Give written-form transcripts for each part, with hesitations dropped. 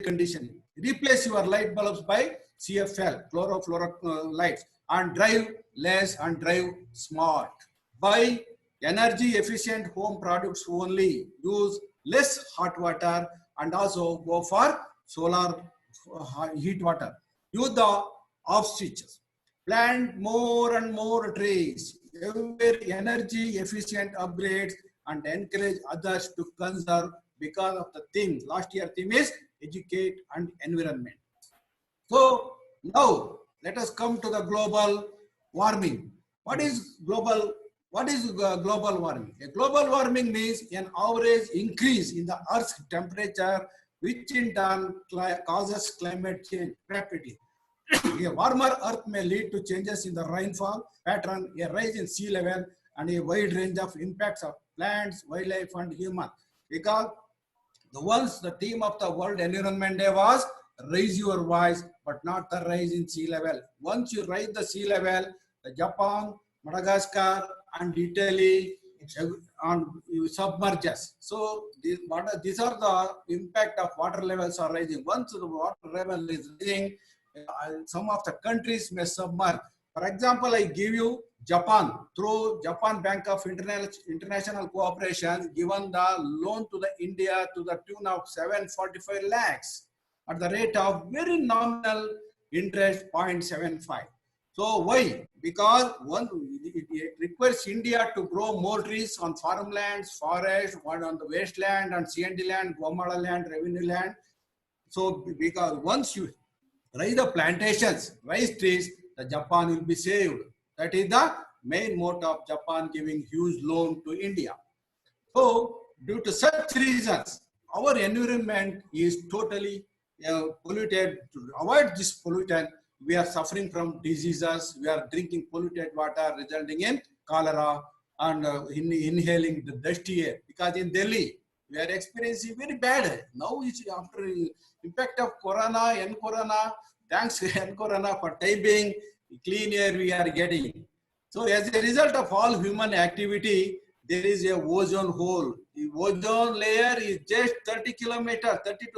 conditioning. Replace your light bulbs by CFL, chlorofluoric lights, and drive less and drive smart. Buy energy efficient home products only. Use less hot water and also go for solar heat water. Use the off switches. Plant more and more trees. Every energy efficient upgrades and encourage others to conserve because of the theme. Last year theme is educate and environment. So now let us come to the global warming. What is global? What is global warming? A global warming means an average increase in the Earth's temperature, which in turn causes climate change rapidly. A warmer Earth may lead to changes in the rainfall pattern, a rise in sea level, and a wide range of impacts of plants, wildlife, and humans. Because the theme of the World Environment Day was raise your voice, but not the rise in sea level. Once you raise the sea level, the Japan, Madagascar, and Italy and submerges. So these are the impact of water levels are rising. Once the water level is rising, some of the countries may submerge. For example, I give you Japan. Through Japan Bank of International Cooperation, given the loan to the India to the tune of 745 lakhs at the rate of very nominal interest 0.75. So why? Because it requires India to grow more trees on farmlands, forests, on the wasteland, and CND land, Gomala land, revenue land. So because once you raise the plantations, raise trees, the Japan will be saved. That is the main motto of Japan giving huge loan to India. So due to such reasons, our environment is totally polluted. To avoid this pollutant, we are suffering from diseases. We are drinking polluted water, resulting in cholera and inhaling the dusty air. Because in Delhi, we are experiencing very bad. Now, after impact of corona, N-corona, thanks to N-corona for typing, clean air we are getting. So as a result of all human activity, there is a ozone hole. The ozone layer is just 30 to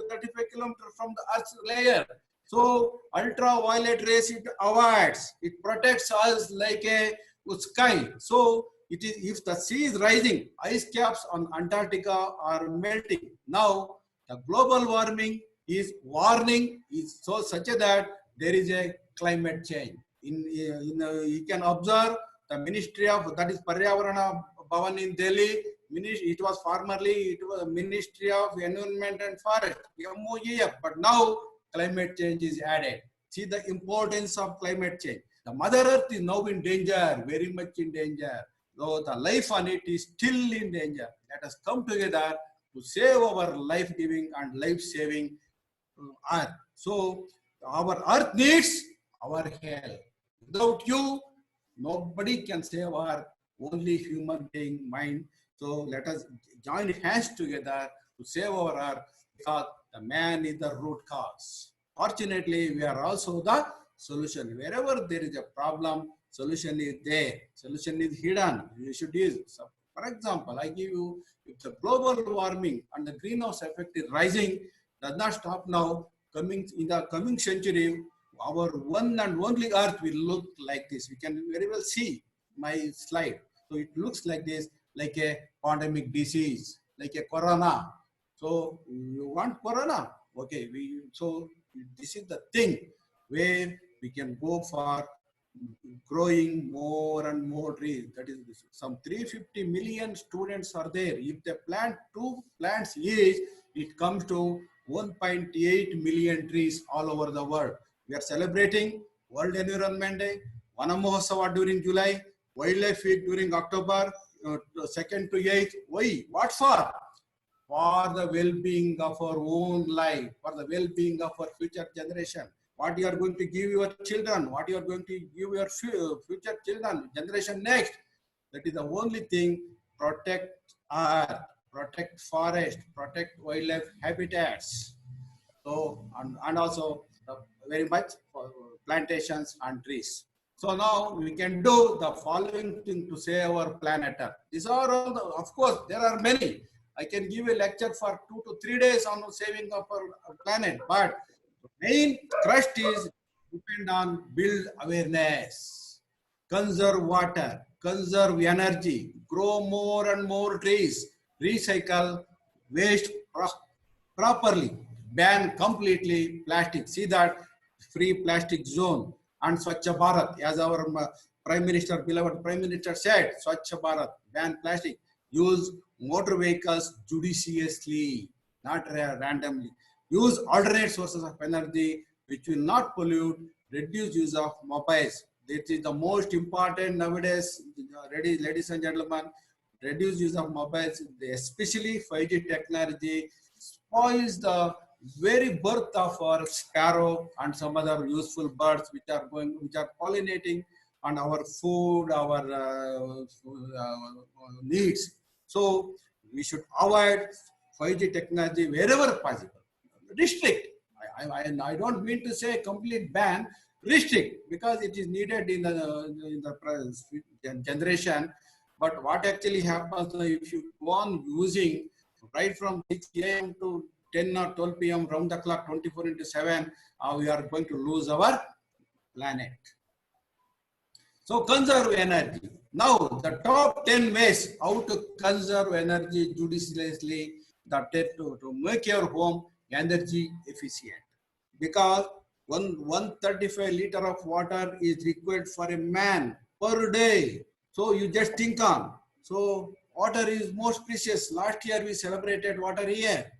35 kilometers from the Earth's layer. So ultraviolet rays it avoids. It protects us like a sky. So it is, if the sea is rising, ice caps on Antarctica are melting. Now the global warming is warning is so such that there is a climate change. You can observe the Ministry of, that is Paryavarana Bhavan in Delhi. It was formerly Ministry of Environment and Forest, MOEF, but now climate change is added. See the importance of climate change. The Mother Earth is now in danger, very much in danger. Though the life on it is still in danger. Let us come together to save our life-giving and life-saving Earth. So our Earth needs our help. Without you, nobody can save our only human being mind. So let us join hands together to save our Earth, because the man is the root cause. Fortunately, we are also the solution. Wherever there is a problem, solution is there. Solution is hidden. You should use it. So, for example, I give you, if the global warming and the greenhouse effect is rising, does not stop now. Coming in the coming century, our one and only Earth will look like this. We can very well see my slide. So it looks like this, like a pandemic disease, like a corona. So you want corona? Okay. So this is the thing where we can go for growing more and more trees. That is some 350 million students are there. If they plant 2 plants each, it comes to 1.8 million trees all over the world. We are celebrating World Environment Day, Vana Mahotsava during July, Wildlife Week during October 2nd to 8th. Why? What for? For the well-being of our own life, for the well-being of our future generation. What you are going to give your children, what you are going to give your future children, generation next. That is the only thing. Protect earth, protect forest, protect wildlife habitats. So, and also very much for plantations and trees. So now we can do the following thing to save our planet Earth. These are all, of course, there are many. I can give a lecture for 2 to 3 days on saving of our planet, but the main thrust is depend on build awareness, conserve water, conserve energy, grow more and more trees, recycle waste properly, ban completely plastic. See that free plastic zone and Swachh Bharat, as our Prime Minister, beloved Prime Minister said, Swachh Bharat, ban plastic, use motor vehicles judiciously, not randomly. Use alternate sources of energy which will not pollute, reduce use of mobiles. This is the most important nowadays, ladies and gentlemen. Reduce use of mobiles, especially 5G technology, spoils the very birth of our sparrow and some other useful birds which are pollinating on our food, our needs. So we should avoid 5G technology wherever possible. Restrict. I don't mean to say complete ban. Restrict, because it is needed in the generation. But what actually happens if you go on using right from 6 a.m. to 10 or 12 p.m. round the clock, 24 into 7, we are going to lose our planet. So conserve energy. Now the top 10 ways how to conserve energy judiciously, to make your home energy efficient. Because 135 liter of water is required for a man per day. So you just think on. So water is most precious. Last year we celebrated water here.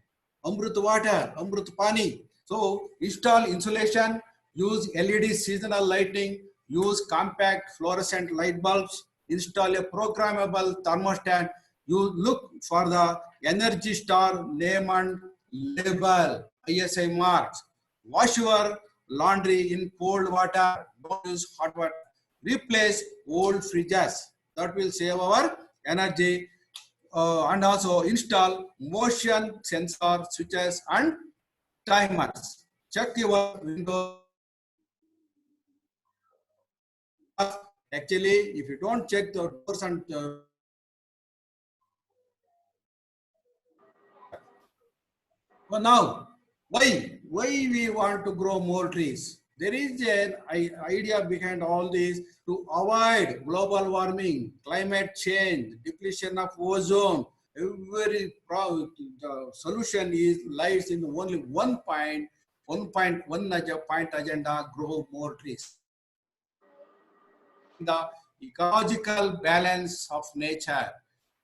Amrut water, Amrut Pani. So install insulation, use LED seasonal lighting, use compact fluorescent light bulbs, install a programmable thermostat. You look for the Energy Star name and label, ISI marks. Wash your laundry in cold water, don't use hot water. Replace old fridges, that will save our energy. And also install motion sensor switches and timers. Check your window. Actually, if you don't check the doors and well, now, why we want to grow more trees? There is an idea behind all this to avoid global warming, climate change, depletion of ozone. Every the solution lies in only one point agenda: grow more trees. The ecological balance of nature.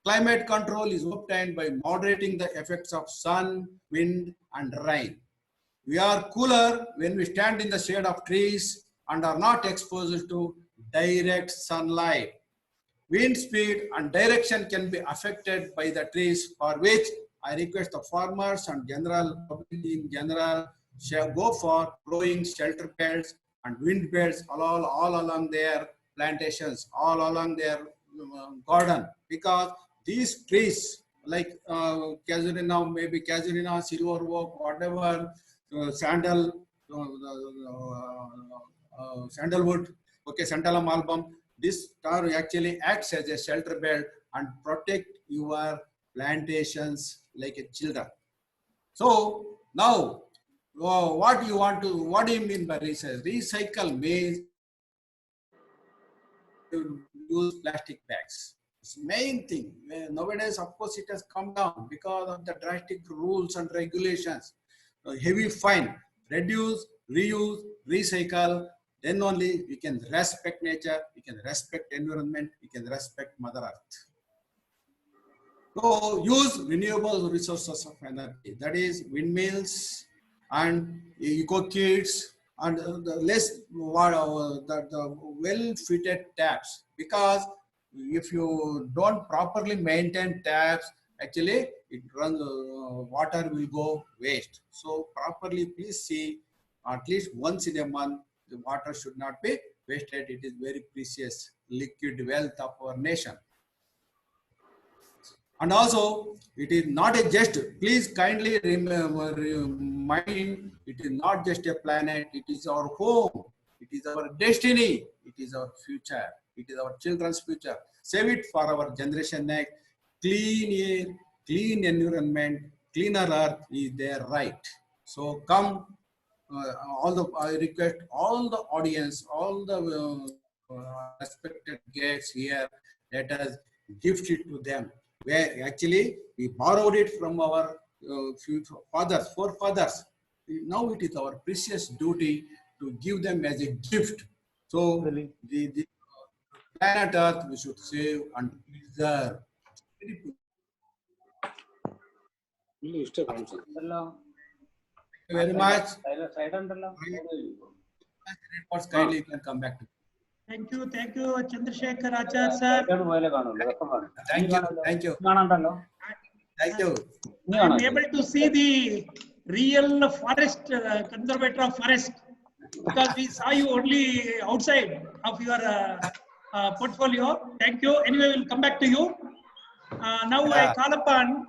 Climate control is obtained by moderating the effects of sun, wind, and rain. We are cooler when we stand in the shade of trees and are not exposed to direct sunlight. Wind speed and direction can be affected by the trees, for which I request the farmers and general public in general shall go for growing shelter belts and wind belts all along their plantations, all along their garden, because these trees like casuarina, maybe casuarina, silver oak, whatever, sandalwood, okay, Santalum album, this star actually acts as a shelter belt and protect your plantations like a children. So now, what do you mean by recycle? Recycle means use plastic bags. It's main thing. Nowadays, of course, it has come down because of the drastic rules and regulations. Heavy fine, reduce, reuse, recycle. Then only we can respect nature, we can respect environment, we can respect Mother Earth. So use renewable resources of energy. That is windmills and eco kits and the well-fitted taps. Because if you don't properly maintain taps, actually it runs water will go waste. So properly, please see at least once in a month the water should not be wasted. It is very precious liquid wealth of our nation. And also, it is not a just, please kindly remember, remind, it is not just a planet, it is our home, it is our destiny, it is our future, it is our children's future. Save it for our generation next. Clean air, clean environment, cleaner earth is their right. So come, I request all the audience, all the respected guests here, let us gift it to them. Where actually we borrowed it from our fathers, forefathers. Now it is our precious duty to give them as a gift. So the planet Earth we should save and preserve. Thank you very much. Kindly you can come back to. Thank you, Chandrasekhar Achar sir. Thank you. I am able to see the real forest conservator of forest, because we saw you only outside of your portfolio. Thank you. Anyway, we'll come back to you. Now I call upon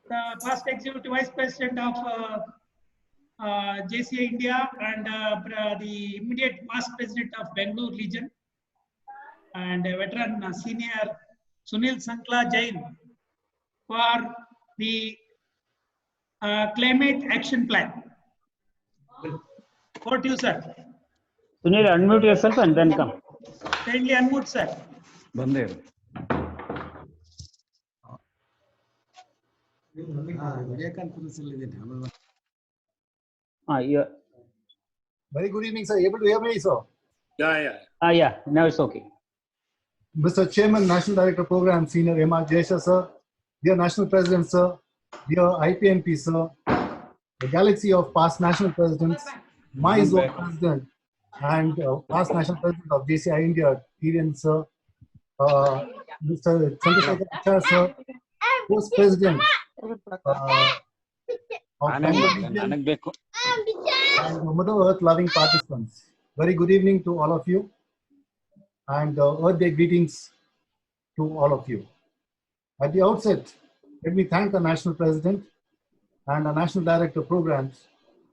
the past executive vice president of JCI India and the immediate past president of Bangalore region and veteran senior Sunil Sankla Jain for the climate action plan. Over to you, sir. Sunil, unmute yourself and then come. Kindly unmute, sir. Yeah. Very good evening, sir. Able to hear me, sir? Yeah. Now it's okay. Mr. Chairman, National Director Program, Senior M.R. Jesha, sir. Dear National President, sir. Dear IPNP, sir. The galaxy of past National Presidents, my zone President, and past National President of JCI India, TN, sir. Mr. Chandrasekhar Achar, sir. Post President of and Mother Earth loving participants. Very good evening to all of you, and Earth Day greetings to all of you. At the outset, let me thank the National President and the National Director of Programs,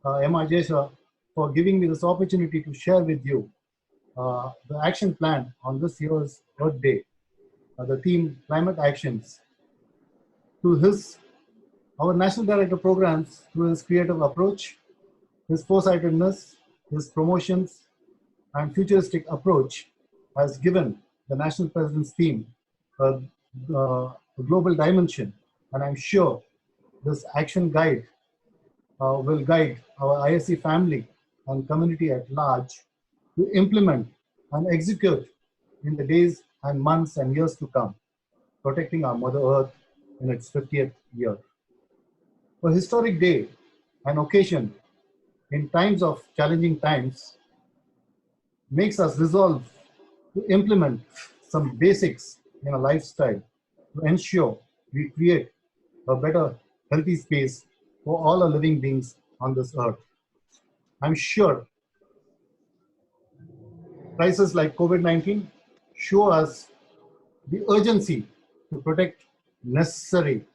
M.R. Jesha, for giving me this opportunity to share with you the action plan on this year's Earth Day, the theme Climate Actions. To our National Director of Programs, through his creative approach, his foresightedness, his promotions, and futuristic approach, has given the National President's theme a global dimension. And I'm sure this action guide will guide our ISC family and community at large to implement and execute in the days and months and years to come, protecting our Mother Earth in its 50th year. A historic day, an occasion in times of challenging times, makes us resolve to implement some basics in a lifestyle to ensure we create a better, healthy space for all the living beings on this earth. I'm sure crises like COVID-19 show us the urgency to protect necessary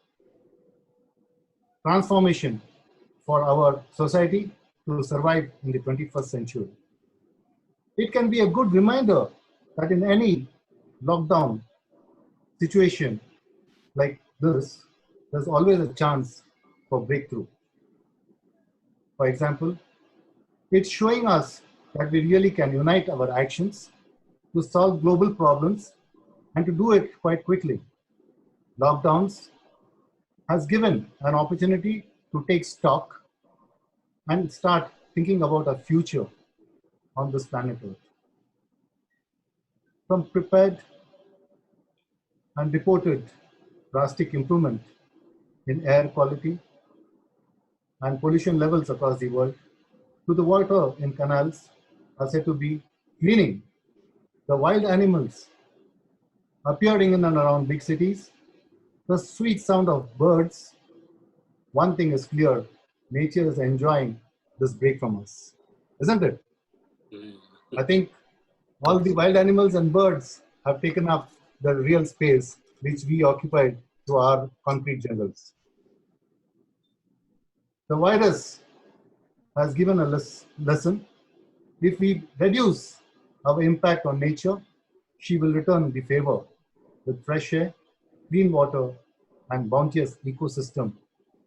transformation for our society to survive in the 21st century. It can be a good reminder that in any lockdown situation like this, there's always a chance for breakthrough. For example, it's showing us that we really can unite our actions to solve global problems and to do it quite quickly. Lockdowns has given an opportunity to take stock and start thinking about our future on this planet Earth. From prepared and reported drastic improvement in air quality and pollution levels across the world, to the water in canals are said to be cleaning, the wild animals appearing in and around big cities, the sweet sound of birds. One thing is clear, nature is enjoying this break from us, isn't it? I think all the wild animals and birds have taken up the real space which we occupied through our concrete jungles. The virus has given a lesson. If we reduce our impact on nature, she will return the favor with fresh air, clean water, and bounteous ecosystem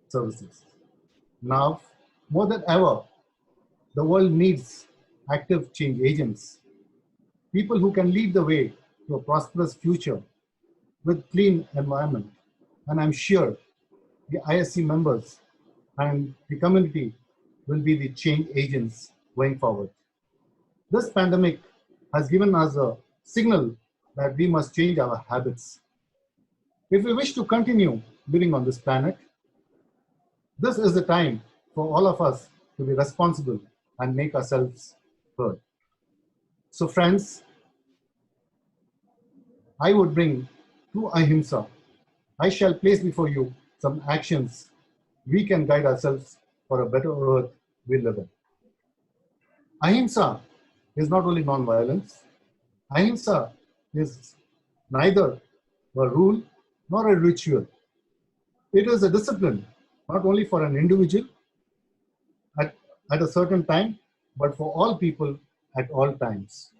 services. Now, more than ever, the world needs active change agents, people who can lead the way to a prosperous future with clean environment. And I'm sure the ISC members and the community will be the change agents going forward. This pandemic has given us a signal that we must change our habits. If we wish to continue living on this planet, this is the time for all of us to be responsible and make ourselves heard. So friends, I would bring through Ahimsa, I shall place before you some actions we can guide ourselves for a better earth we live in. Ahimsa is not only non-violence. Ahimsa is neither a rule nor a ritual. It is a discipline, not only for an individual at a certain time, but for all people at all times.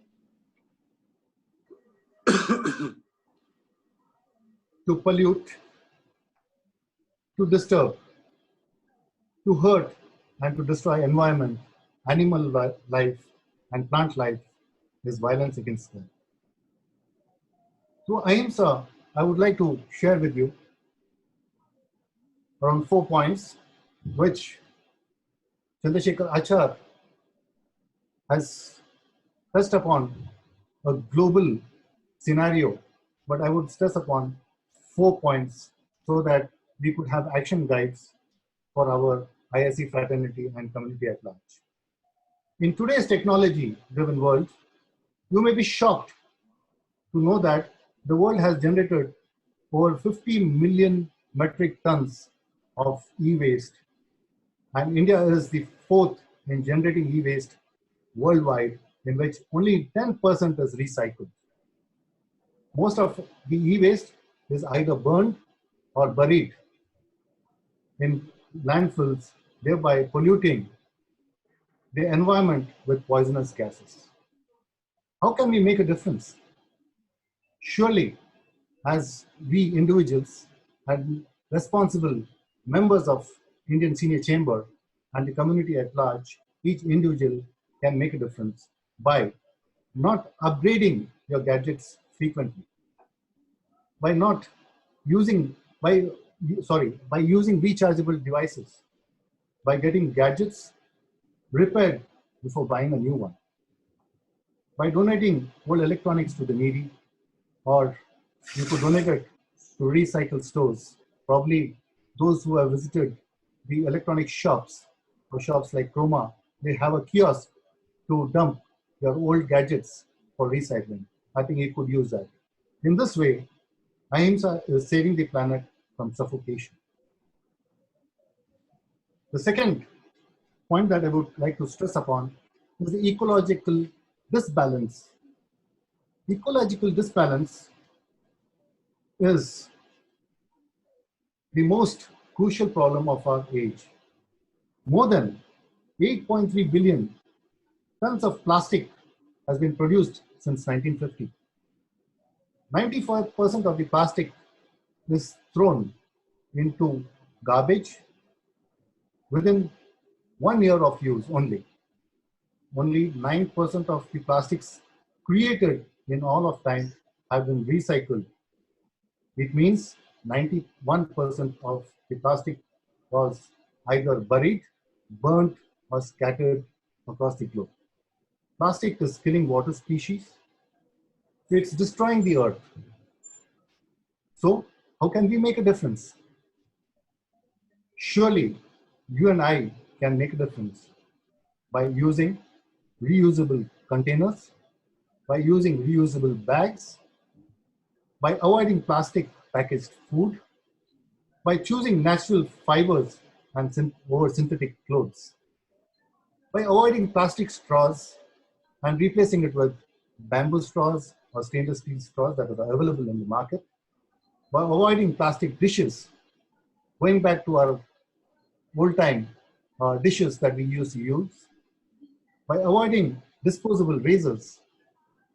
To pollute, to disturb, to hurt, and to destroy environment, animal life, and plant life is violence against them. Through Ahimsa, I would like to share with you around 4 points, which Chandrasekhar Achar has touched upon a global scenario, but I would stress upon 4 points so that we could have action guides for our ISC fraternity and community at large. In today's technology-driven world, you may be shocked to know that the world has generated over 50 million metric tons of e-waste, and India is the 4th in generating e-waste worldwide, in which only 10% is recycled. Most of the e-waste is either burned or buried in landfills, thereby polluting the environment with poisonous gases. How can we make a difference? Surely, as we individuals and responsible members of Indian Senior Chamber and the community at large, each individual can make a difference by not upgrading your gadgets frequently, by using rechargeable devices, by getting gadgets repaired before buying a new one, by donating old electronics to the needy, or you could donate it to recycle stores. Probably those who have visited the electronic shops or shops like Chroma, they have a kiosk to dump your old gadgets for recycling. I think you could use that. In this way, Ahimsa is saving the planet from suffocation. The second point that I would like to stress upon is the ecological disbalance. Ecological disbalance is the most crucial problem of our age. More than 8.3 billion tons of plastic has been produced since 1950. 95% of the plastic is thrown into garbage within 1 year of use only. Only 9% of the plastics created in all of time have been recycled. It means 91% of the plastic was either buried, burnt, or scattered across the globe. Plastic is killing water species. It's destroying the earth. So, how can we make a difference? Surely, you and I can make a difference by using reusable containers, by using reusable bags, by avoiding plastic packaged food, by choosing natural fibers and over synthetic clothes, by avoiding plastic straws and replacing it with bamboo straws or stainless steel straws that are available in the market, by avoiding plastic dishes, going back to our old-time dishes that we used to use, by avoiding disposable razors,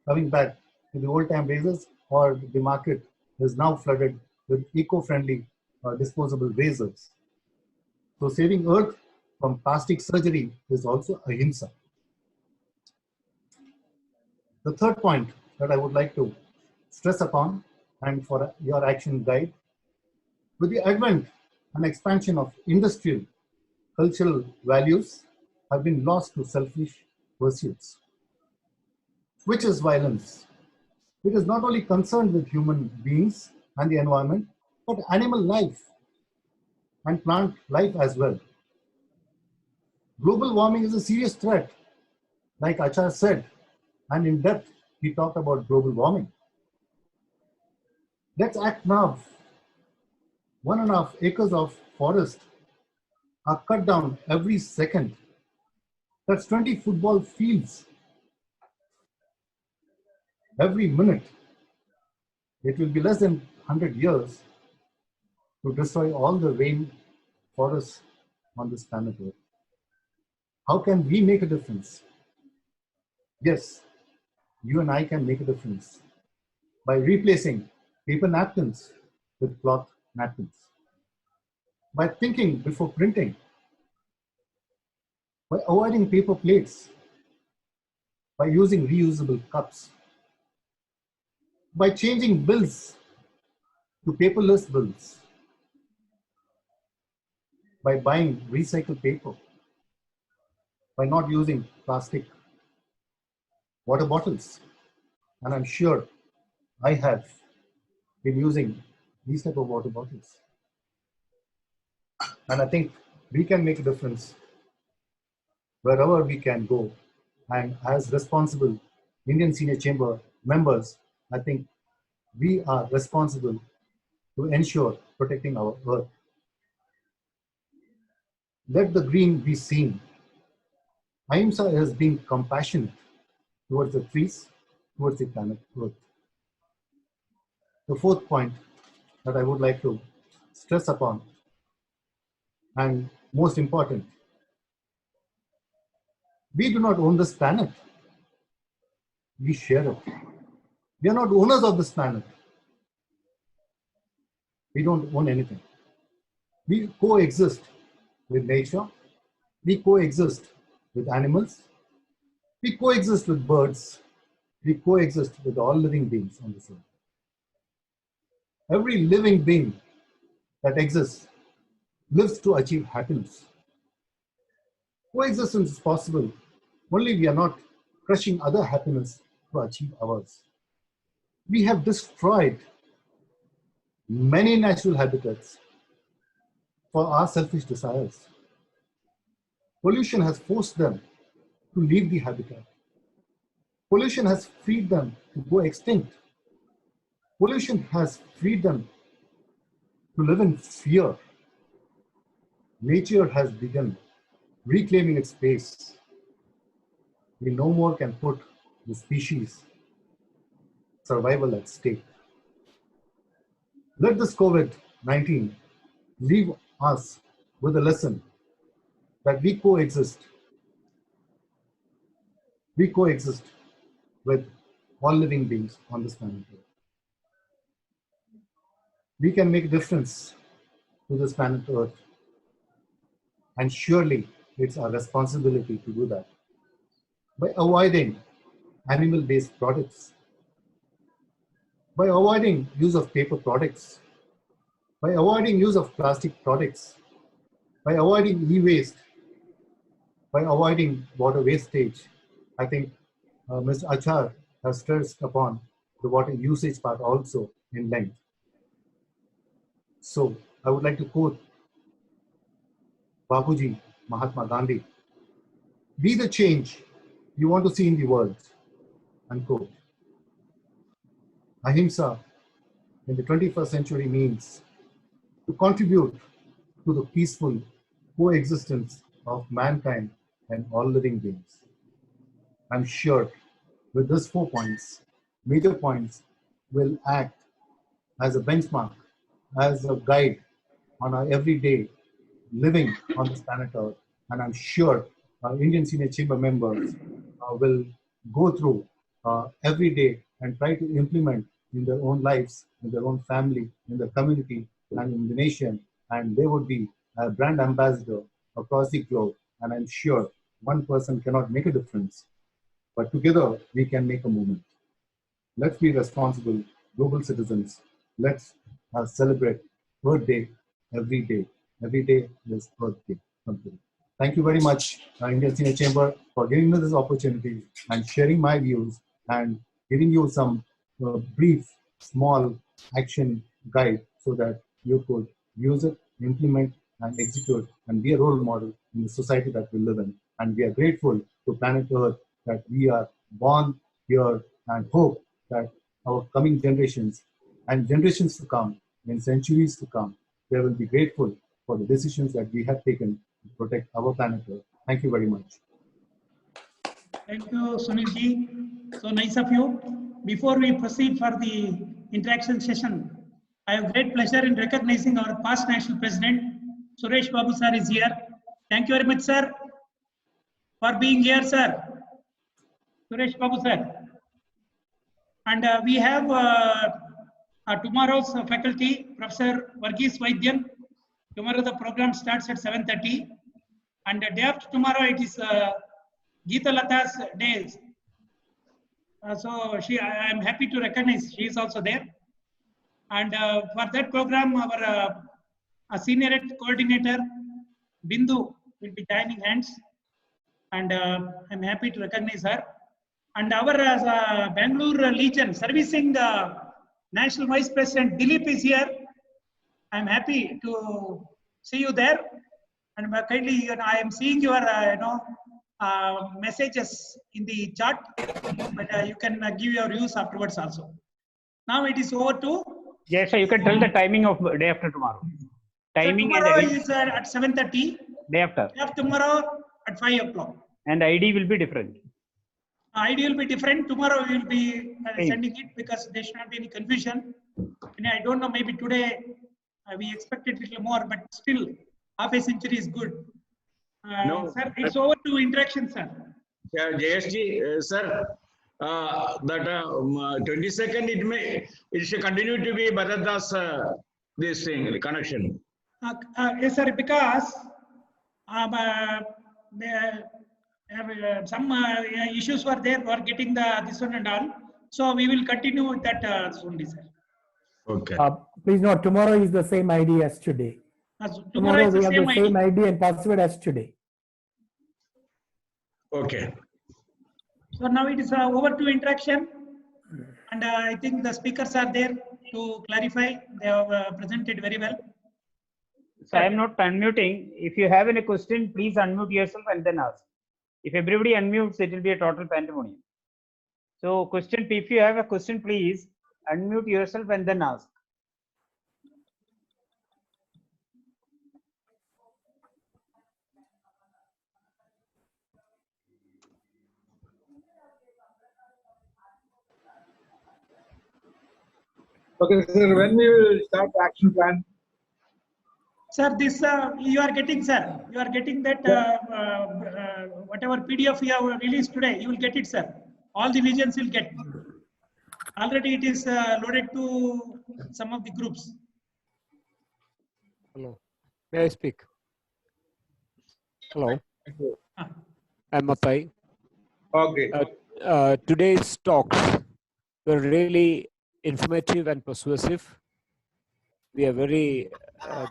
coming back to the old-time razors, or the market is now flooded with eco-friendly disposable razors. So saving Earth from plastic surgery is also ahimsa. The third point that I would like to stress upon, and for your action guide, with the advent and expansion of industrial cultural values have been lost to selfish pursuits, which is violence. It is not only concerned with human beings and the environment, but animal life and plant life as well. Global warming is a serious threat, like Achar said, and in depth he talked about global warming. Let's act now. 1.5 acres of forest are cut down every second. That's 20 football fields every minute. It will be less than 100 years to destroy all the rain forests on this planet Earth. How can we make a difference? Yes, you and I can make a difference by replacing paper napkins with cloth napkins, by thinking before printing, by avoiding paper plates, by using reusable cups, by changing bills to paperless bills, by buying recycled paper, by not using plastic water bottles. And I'm sure I have been using these type of water bottles. And I think we can make a difference wherever we can go. And as responsible Indian Senior Chamber members, I think we are responsible to ensure protecting our earth. Let the green be seen. Ahimsa has been compassionate towards the trees, towards the planet Earth. The fourth point that I would like to stress upon, and most important, we do not own this planet. We share it. We are not owners of this planet. We don't own anything. We coexist with nature. We coexist with animals. We coexist with birds. We coexist with all living beings on this earth. Every living being that exists lives to achieve happiness. Coexistence is possible only we are not crushing other happiness to achieve ours. We have destroyed many natural habitats for our selfish desires. Pollution has forced them to leave the habitat. Pollution has freed them to go extinct. Pollution has freed them to live in fear. Nature has begun reclaiming its space. We no more can put the species' survival at stake. Let this COVID-19 leave us with a lesson that we coexist. We coexist with all living beings on this planet. We can make a difference to this planet Earth. And surely it's our responsibility to do that by avoiding animal-based products, by avoiding use of paper products, by avoiding use of plastic products, by avoiding e-waste, by avoiding water wastage. I think Ms. Achar has stressed upon the water usage part also in length. So I would like to quote Bapuji Mahatma Gandhi, "Be the change you want to see in the world," unquote. Ahimsa in the 21st century means to contribute to the peaceful coexistence of mankind and all living beings. I'm sure with these 4 points, major points will act as a benchmark, as a guide on our everyday living on this planet Earth. And I'm sure our Indian Senior Chamber members will go through every day and try to implement in their own lives, in their own family, in their community, and in the nation, and they would be a brand ambassador across the globe. And I'm sure one person cannot make a difference, but together we can make a movement. Let's be responsible global citizens. Let's celebrate Earth Day every day. Every day is Earth Day. Thank you very much, Indian Senior Chamber, for giving me this opportunity and sharing my views and giving you some brief, small action guide so that you could use it, implement, and execute and be a role model in the society that we live in. And we are grateful to planet Earth that we are born here and hope that our coming generations and generations to come, in centuries to come, they will be grateful for the decisions that we have taken to protect our planet Earth. Thank you very much. Thank you, Sunilji. So nice of you. Before we proceed for the interaction session, I have great pleasure in recognizing our past national president, Suresh Babu sir is here. Thank you very much, sir, for being here, sir. Suresh Babu sir. And we have tomorrow's faculty, Professor Varghese Vaidyan. Tomorrow the program starts at 7:30. And the day after tomorrow, it is Geeta Lata's days. So I am happy to recognize she is also there. And for that program, our senior coordinator, Bindu, will be joining hands. And I'm happy to recognize her. And our Bangalore Legion servicing the National Vice President Dilip is here. I'm happy to see you there. And kindly, I am seeing your messages in the chat, but you can give your views afterwards also. Now it is over to. Yes, sir, you can tell the timing of day after tomorrow. Timing so tomorrow and is at 7:30. Day after. Day after tomorrow at 5 o'clock. And ID will be different. ID will be different. Tomorrow we will be sending it because there should not be any confusion. And I don't know, maybe today we expected a little more, but still half a century is good. No, sir, it's over to interaction, sir. Yeah, JSG, sir. That 22nd, it should continue to be Bharatdas this thing, the connection. Yes, sir, because some issues were there for getting this one and all. So we will continue with that only, sir. Okay. Please note, tomorrow is the same ID as today. Tomorrow we have the same ID and password as today. Okay. So now it is over to interaction. And I think the speakers are there to clarify. They have presented very well. So I am not unmuting. If you have any question, please unmute yourself and then ask. If everybody unmutes, it will be a total pandemonium. So question, if you have a question, please unmute yourself and then ask. Okay, sir, when we will start the action plan? Sir, this you are getting, sir. You are getting that whatever PDF you have released today, you will get it, sir. All the regions will get. Already it is loaded to some of the groups. Hello. May I speak? Hello. I'm Mathai. Okay. Today's talks were really informative and persuasive. We are very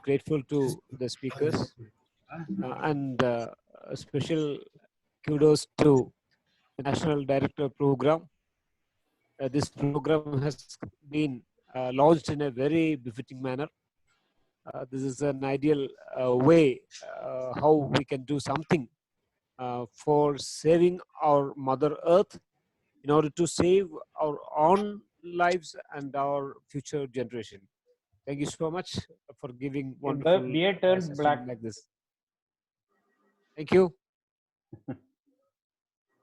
grateful to the speakers and a special kudos to the National Director Program. This program has been launched in a very befitting manner. This is an ideal way how we can do something for saving our Mother Earth in order to save our own lives and our future generation. Thank you so much for giving wonderful The beard turned black like this. Thank you.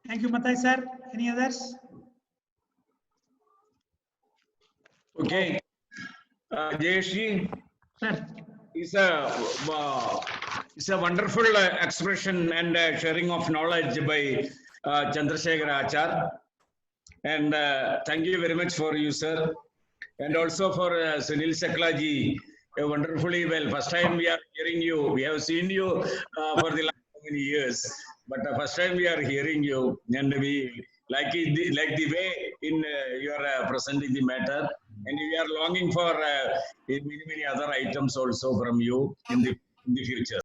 Thank you, Mathai, sir. Any others? Okay. JSG, Sir. it's a wonderful expression and sharing of knowledge by Chandrasekhar Achar. And thank you very much for you, sir. And also for Sunil Shaklaji wonderfully well. First time we are hearing you. We have seen you for the last so many years, but first time we are hearing you, and we like the way in you are presenting the matter, and we are longing for many other items also from you in the future.